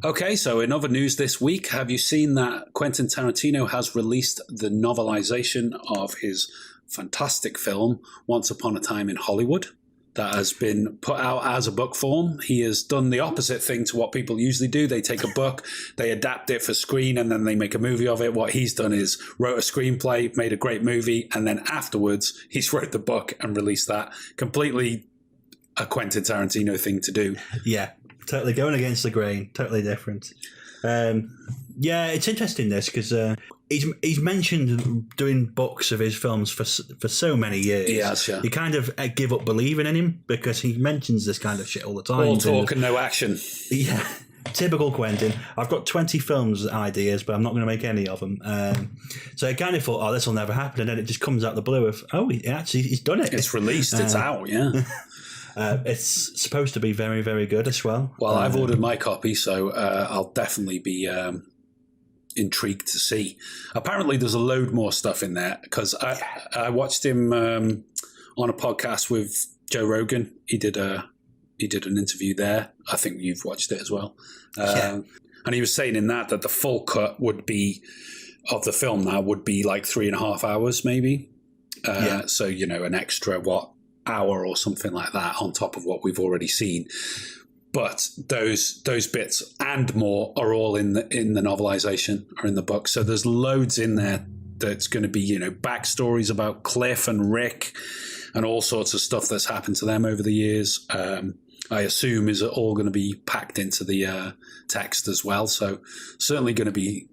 Okay, so in other news this week, have you seen that Quentin Tarantino has released the novelisation of his fantastic film, Once Upon a Time in Hollywood? That has been put out as a book form. He has done the opposite thing to what people usually do. They take a book, they adapt it for screen, and then they make a movie of it. What he's done is wrote a screenplay, made a great movie, and then afterwards he's wrote the book and released that. Completely a Quentin Tarantino thing to do. Yeah, totally going against the grain, totally different. Yeah, it's interesting this because he's mentioned doing books of his films for so many years. He has, yeah. You kind of give up believing in him because he mentions this kind of shit all the time. All talk and no action. Yeah, typical Quentin. I've got 20 films ideas, but I'm not going to make any of them. So I kind of thought, oh, this will never happen, and then it just comes out the blue of, oh, he's done it. It's released. It's out. Yeah. It's supposed to be very, very good as well. Well, I've ordered my copy, so I'll definitely be intrigued to see. Apparently, there's a load more stuff in there because I watched him on a podcast with Joe Rogan. He did an interview there. I think you've watched it as well. Yeah. And he was saying in that the full cut would be of the film now would be like 3.5 hours, maybe. So an extra hour or something like that on top of what we've already seen. But those bits and more are all in the novelisation or in the book. So there's loads in there that's going to be, backstories about Cliff and Rick and all sorts of stuff that's happened to them over the years. I assume is all going to be packed into the text as well. So certainly going to be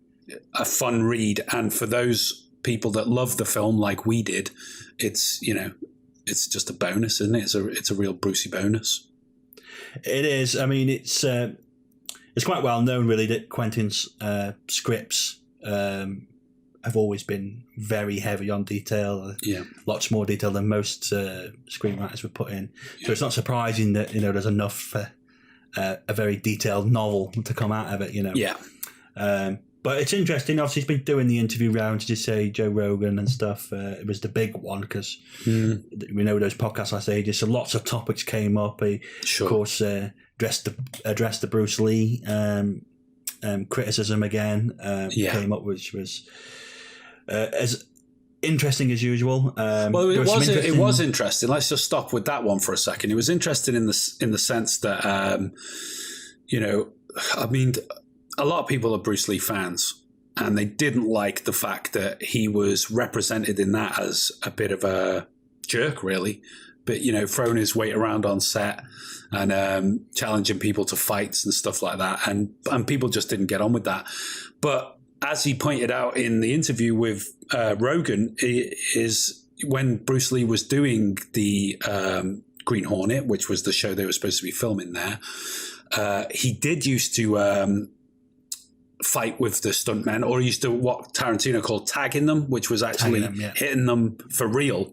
a fun read. And for those people that love the film like we did, it's just a bonus, isn't it? It's a real Brucey bonus. It is. I mean, it's quite well known, really, that Quentin's scripts have always been very heavy on detail. Yeah, lots more detail than most screenwriters would put in. So it's not surprising that there's enough for a very detailed novel to come out of it. Yeah. But it's interesting. Obviously, he's been doing the interview rounds, to say Joe Rogan and stuff. It was the big one because we know those podcasts last ages. So lots of topics came up. He, of course, addressed the Bruce Lee criticism again. Came up, which was as interesting as usual. Well, it was interesting. Let's just stop with that one for a second. It was interesting in the sense that I mean, a lot of people are Bruce Lee fans, and they didn't like the fact that he was represented in that as a bit of a jerk, really. But, throwing his weight around on set and challenging people to fights and stuff like that. And people just didn't get on with that. But as he pointed out in the interview with Rogan, is when Bruce Lee was doing the Green Hornet, which was the show they were supposed to be filming there, he did used to fight with the stuntmen, or he used to what Tarantino called tagging them, which was actually hitting them for real.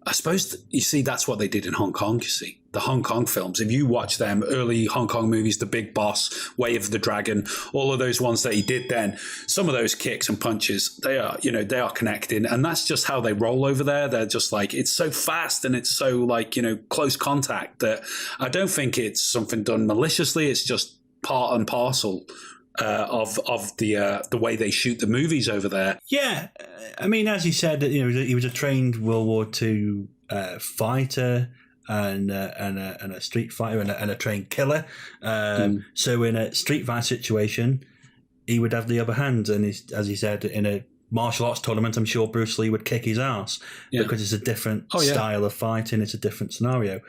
I suppose you see that's what they did in Hong Kong. You see the Hong Kong films. If you watch them early Hong Kong movies, The Big Boss, Way of the Dragon, all of those ones that he did then, some of those kicks and punches, they are connecting, and that's just how they roll over there. They're just like, it's so fast and it's so like close contact that I don't think it's something done maliciously. It's just part and parcel of the way they shoot the movies over there. Yeah, I mean, as you said, he was a trained World War II fighter and a street fighter and a trained killer. So in a street fight situation, he would have the upper hand. And as he said, in a martial arts tournament, I'm sure Bruce Lee would kick his ass because it's a different style of fighting. It's a different scenario.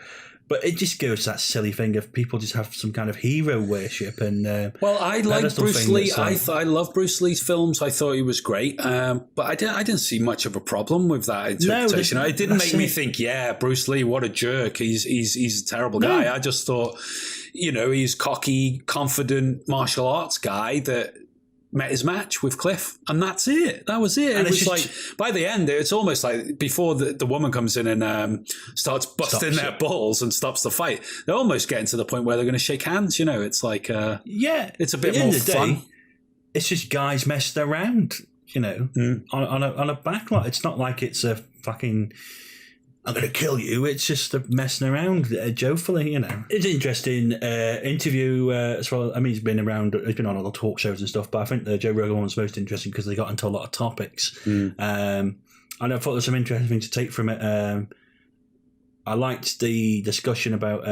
But it just goes to that silly thing of people just have some kind of hero worship. And well, I like Bruce Lee. I love Bruce Lee's films. I thought he was great. But I didn't see much of a problem with that interpretation. It didn't make me think, Bruce Lee, what a jerk. He's a terrible guy. I just thought, he's cocky, confident martial arts guy that met his match with Cliff, and that's it. That was it. And it was like, by the end, it's almost like before the woman comes in and starts busting their balls and stops the fight, they're almost getting to the point where they're going to shake hands. It's like, it's a bit more fun. It's just guys messing around, on a backlot. It's not like it's a fucking, I'm going to kill you. It's just messing around joyfully, you know. It's an interesting interview as well. I mean, he's been on other talk shows and stuff, but I think the Joe Rogan one was most interesting because they got into a lot of topics. And I thought there was some interesting things to take from it. I liked the discussion about,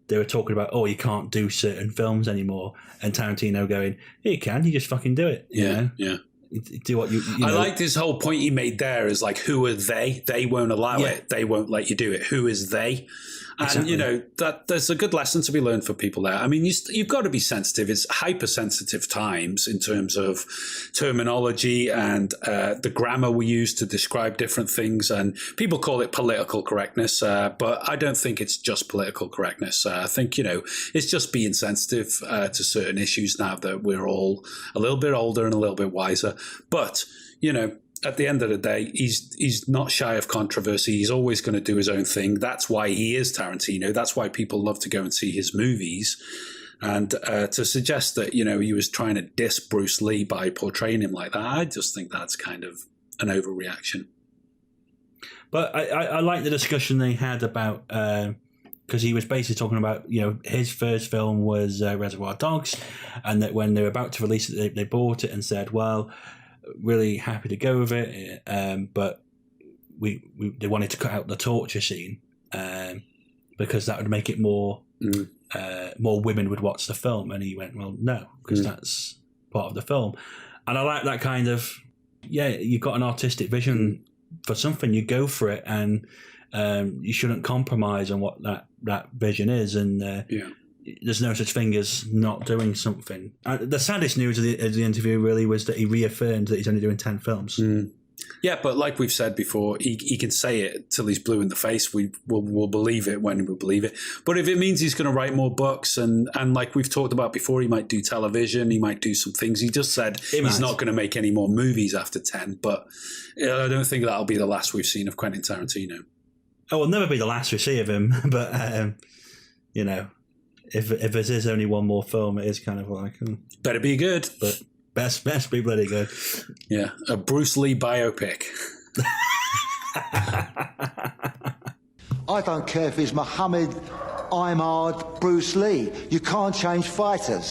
they were talking about, you can't do certain films anymore. And Tarantino going, yeah, you can, you just fucking do it. You know? Yeah. Do what you know. I like this whole point he made there is like, who are they? They won't allow it. They won't let you do it. Who is they? And, exactly. you know, that there's a good lesson to be learned for people there. I mean, you've got to be sensitive. It's hypersensitive times in terms of terminology and the grammar we use to describe different things. And people call it political correctness, but I don't think it's just political correctness. I think, you know, it's just being sensitive to certain issues now that we're all a little bit older and a little bit wiser. But, you know, at the end of the day, he's not shy of controversy. He's always going to do his own thing. That's why he is Tarantino. That's why people love to go and see his movies. And to suggest that, you know, he was trying to diss Bruce Lee by portraying him like that, I just think that's kind of an overreaction. But I like the discussion they had about, because he was basically talking about, you know, his first film was Reservoir Dogs, and that when they were about to release it, they bought it and said, well, really happy to go with it, but they wanted to cut out the torture scene because that would make it more women would watch the film. And he went, well, no, because that's part of the film. And I like that kind of, you've got an artistic vision for something, you go for it, and you shouldn't compromise on what that vision is. And there's no such thing as not doing something. The saddest news of the interview really was that he reaffirmed that he's only doing 10 films. Yeah, but like we've said before, he can say it till he's blue in the face. We'll believe it when we believe it. But if it means he's going to write more books and like we've talked about before, he might do television, he might do some things. He just said he's not going to make any more movies after 10. But I don't think that'll be the last we've seen of Quentin Tarantino. Oh, it'll never be the last we see of him. But, you know, if it is only one more film, it is kind of like... better be good. But best be bloody good. Yeah, a Bruce Lee biopic. I don't care if it's Muhammad, Imad, Bruce Lee. You can't change fighters.